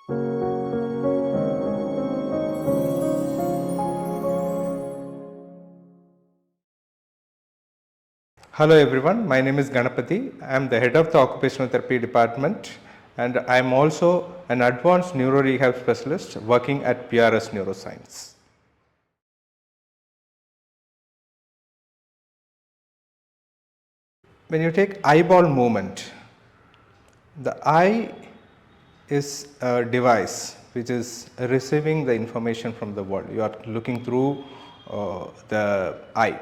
Hello everyone, my name is Ganapati. I am the head of the occupational therapy department and I am also an advanced neuro rehab specialist working at PRS Neuroscience. When you take eyeball movement, the eye is a device which is receiving the information from the world. You are looking through the eye.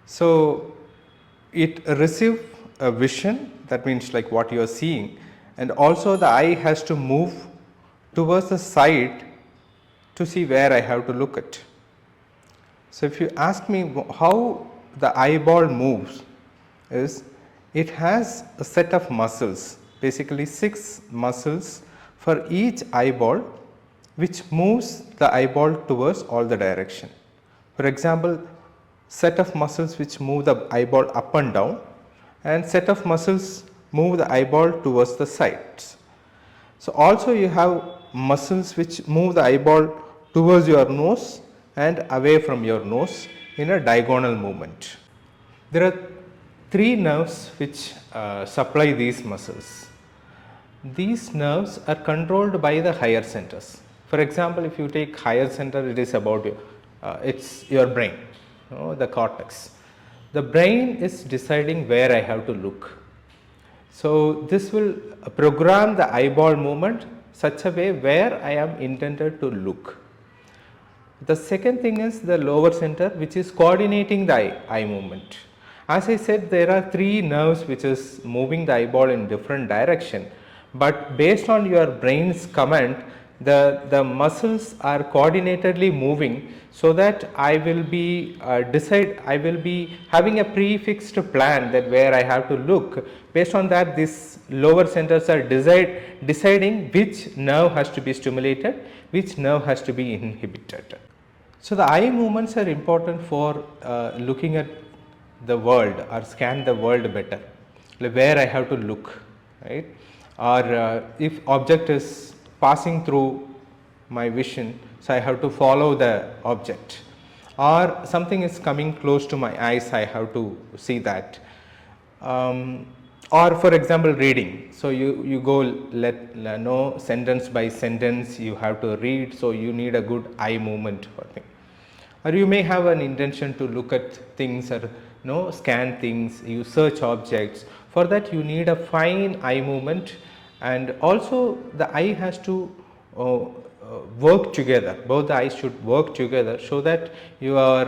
So it receives a vision, that means like what you are seeing, and also the eye has to move towards the side to see where I have to look at. So if you ask me how the eyeball moves, is it has a set of muscles, basically 6 muscles for each eyeball, which moves the eyeball towards all the direction. For example, set of muscles which move the eyeball up and down, and set of muscles move the eyeball towards the sides. So also you have muscles which move the eyeball towards your nose and away from your nose in a diagonal movement. There are 3 nerves which supply these muscles. These nerves are controlled by the higher centers. For example, if you take higher center, it is about it's your brain, the cortex. The brain is deciding where I have to look. So this will program the eyeball movement such a way where I am intended to look. The second thing is the lower center, which is coordinating the eye movement. As I said, there are 3 nerves which is moving the eyeball in different direction, but based on your brain's command, the muscles are coordinatedly moving, so that I will be I will be having a prefixed plan that where I have to look. Based on that, these lower centers are deciding which nerve has to be stimulated, which nerve has to be inhibited. So the eye movements are important for looking at the world or scan the world better, like where I have to look, right? Or if object is passing through my vision, so I have to follow the object, or something is coming close to my eyes, I have to see that. Or for example, reading. So you go know sentence by sentence you have to read, so you need a good eye movement for thing. Or you may have an intention to look at things or scan things, you search objects. For that you need a fine eye movement, and also the eye has to work together. Both the eyes should work together so that your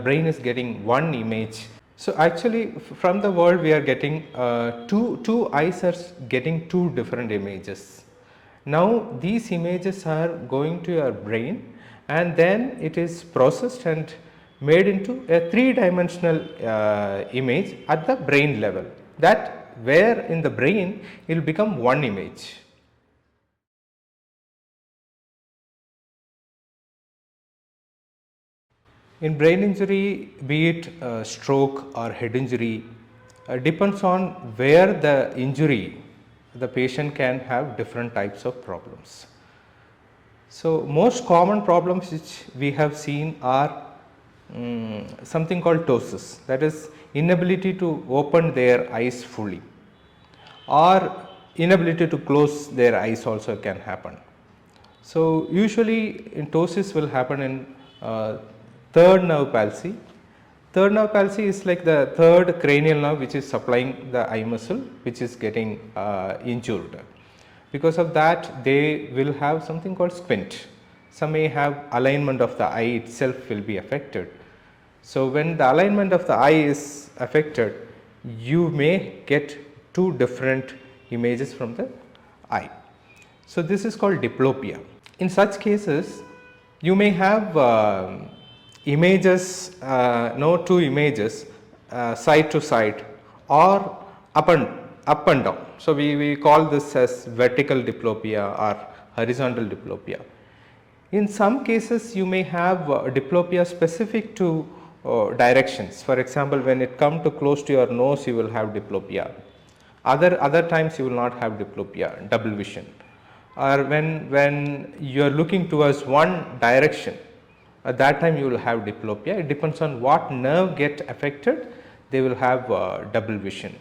brain is getting one image. So actually from the world we are getting two eyes are getting 2 different images. Now these images are going to your brain, and then it is processed and made into a 3-dimensional image at the brain level, that where in the brain it will become one image. In brain injury, be it stroke or head injury, depends on where the injury, the patient can have different types of problems. So most common problems which we have seen are something called ptosis, that is inability to open their eyes fully, or inability to close their eyes also can happen. So usually ptosis will happen in third nerve palsy. Third nerve palsy is like the third cranial nerve which is supplying the eye muscle, which is getting injured. Because of that, they will have something called squint. Some may have alignment of the eye itself will be affected. So when the alignment of the eye is affected, you may get 2 different images from the eye. So this is called diplopia. In such cases, you may have images, 2 images side to side or up and down. So we call this as vertical diplopia or horizontal diplopia. In some cases, you may have diplopia specific to directions. For example, when it comes to close to your nose, you will have diplopia. Other times you will not have diplopia, double vision. or when you are looking towards one direction, at that time you will have diplopia. It depends on what nerve get affected, they will have double vision.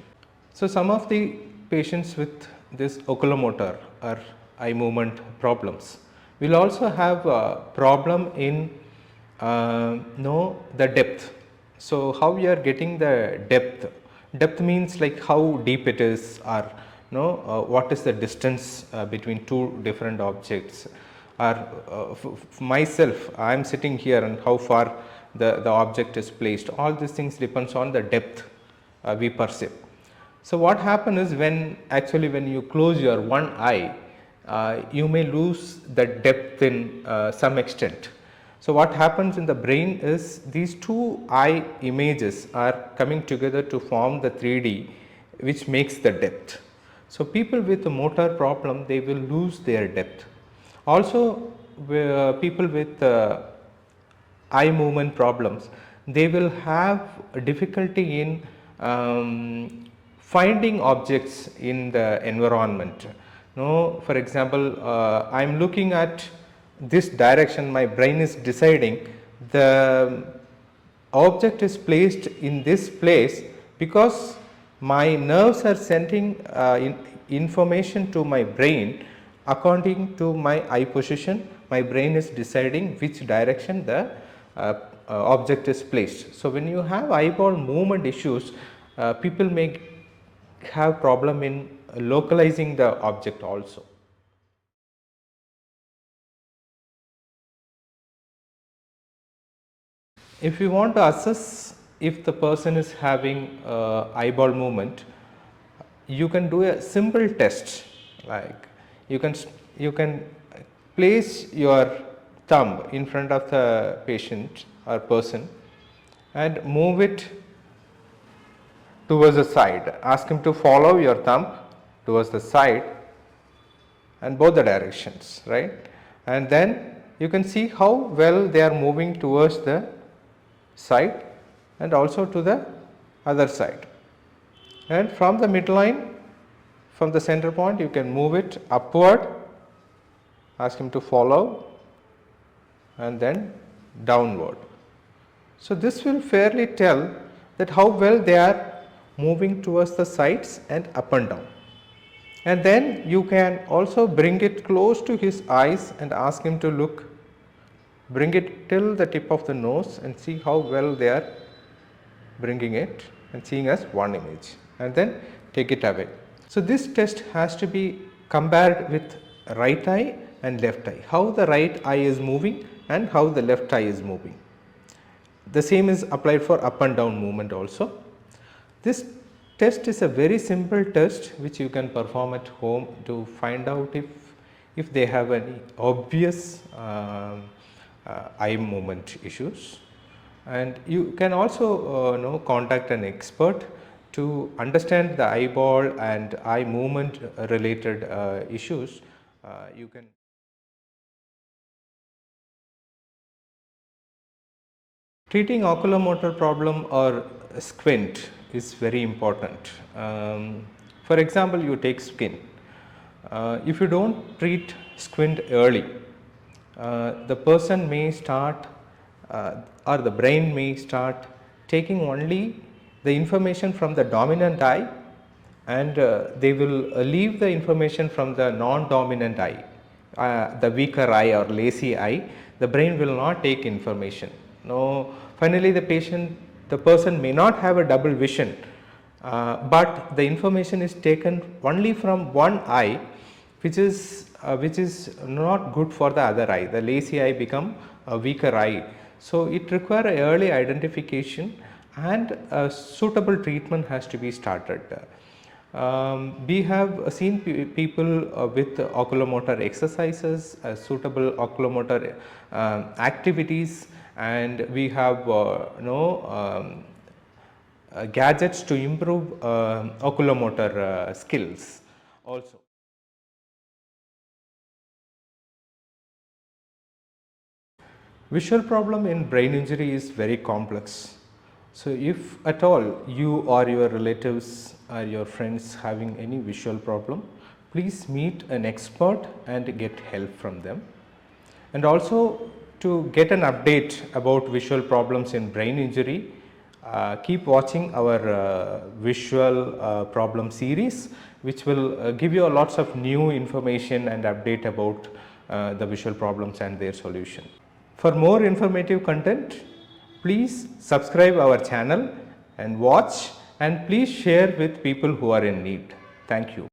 So, some of the patients with this oculomotor or eye movement problems will also have a problem in know the depth. So, how we are getting the depth? Depth means like how deep it is, or what is the distance between two different objects, or myself I am sitting here and how far the object is placed. All these things depends on the depth we perceive. So, what happens is when actually when you close your one eye, you may lose the depth in some extent. So, what happens in the brain is these two eye images are coming together to form the 3D, which makes the depth. So, people with a motor problem, they will lose their depth. Also, people with eye movement problems, they will have a difficulty in finding objects in the environment. For example, I am looking at this direction, my brain is deciding the object is placed in this place because my nerves are sending information to my brain according to my eye position. My brain is deciding which direction the object is placed. So, when you have eyeball movement issues, people may have problem in localizing the object also. If you want to assess if the person is having eyeball movement, you can do a simple test, like you can place your thumb in front of the patient or person and move it towards the side. Ask him to follow your thumb towards the side and both the directions, right? And then you can see how well they are moving towards the side and also to the other side. And from the midline, from the center point, you can move it upward, ask him to follow, and then downward. So, this will fairly tell that how well they are moving towards the sides and up and down. And then you can also bring it close to his eyes and ask him to look, bring it till the tip of the nose and see how well they are bringing it and seeing as one image, and then take it away. So, this test has to be compared with right eye and left eye, how the right eye is moving and how the left eye is moving. The same is applied for up and down movement also. This test is a very simple test which you can perform at home to find out if they have any obvious eye movement issues, and you can also contact an expert to understand the eyeball and eye movement related issues. You can treating oculomotor problem or squint is very important. For example, you take skin. If you do not treat squint early, the person may start or the brain may start taking only the information from the dominant eye, and they will leave the information from the non-dominant eye, the weaker eye or lazy eye. The brain will not take information. Finally, the person may not have a double vision, but the information is taken only from one eye, which is not good for the other eye. The lazy eye become a weaker eye. So, it requires early identification and a suitable treatment has to be started. We have seen people with oculomotor exercises, suitable oculomotor activities, and we have gadgets to improve oculomotor skills also. Visual problem in brain injury is very complex. So, if at all you or your relatives or your friends having any visual problem, please meet an expert and get help from them. And also, to get an update about visual problems in brain injury, keep watching our visual problem series, which will give you lots of new information and update about the visual problems and their solution. For more informative content, please subscribe our channel and watch, and please share with people who are in need. Thank you.